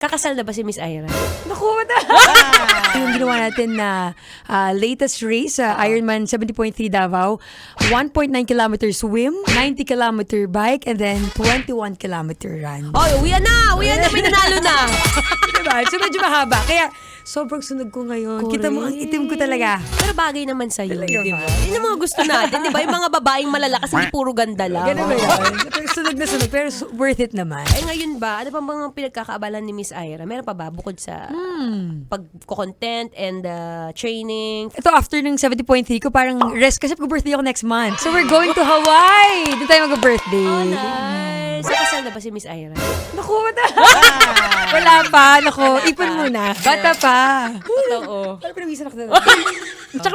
Kakasal na ba si Miss Ira? Naku, yung ginawa natin na latest race sa Ironman 70.3 Davao, 1.9 kilometer swim, 90 kilometer bike, and then 21 kilometer run. Oh, uwian na! Uwian na! May nanalo na! Diba? So medyo mahaba. Kaya sobrang sunog ko ngayon. Correct. Kita mo ang itim ko talaga. Pero bagay naman sa'yo, Talaga di ba? ba? Yun ang mga gusto natin, di ba? Yung mga babaeng malalakas, hindi puro ganda lang. Ganun ba yun? Sunog na sunog, pero worth it naman. Eh ngayon ba, ano pa mga pinagkakaabalan ni Miss Ira? Meron pa ba bukod sa pag-content and training? Ito, after ng 70.3 ko, parang rest kasi birthday ako next month. So we're going to Hawaii! Doon tayo mag-birthday. Oh, nice! So, kasal na ba si Miss Ira? Naku, wala pa. Naku, ipon muna. Bata pa. Totoo. Parang pinag-isa na ako. Tsaka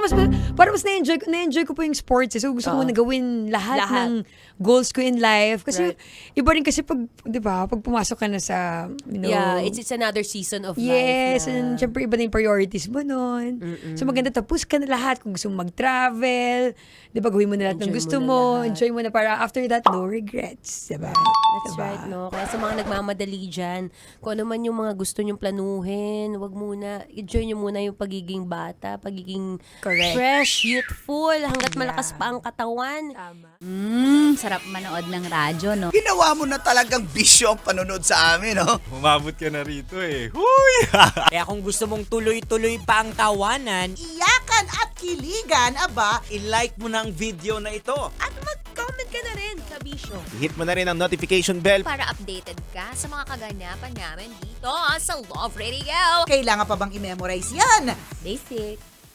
parang mas na-enjoy ko po yung sports. So gusto ko na gawin lahat ng goals ko in life. Kasi iba rin kasi pag, di ba, pag pumasok ka na sa, you know. Yeah, it's another season of life. Yes, na. and syempre iba na yung priorities mo nun. So maganda tapos ka na lahat. Kung gusto mo mag-travel, di ba, gawin mo na lahat ng Enjoy gusto mo na mo. lahat. Enjoy mo na para after that, no regrets. Diba? That's right, no? Kaya sa mga nagmamadali dyan, kung ano man yung mga gusto nyong planuhin, wag muna, enjoy nyo muna yung pagiging bata, pagiging Correct. fresh, youthful, hanggat malakas pa ang katawan. Tama. Sarap manood ng radyo, no? Ginawa mo na talagang bisyo ang panonood sa amin, no? Umabot ka na rito eh. Huy! Kaya kung gusto mong tuloy-tuloy pa ang tawanan, Iyakan at kiligan, aba, i-like mo na ang video na ito. At mag-comment ka na rin, kabisyo. Hit mo na rin ang notification bell. Para updated ka sa mga kaganapan namin dito sa Love Radio. kailangan pa bang i-memorize yan? Basic.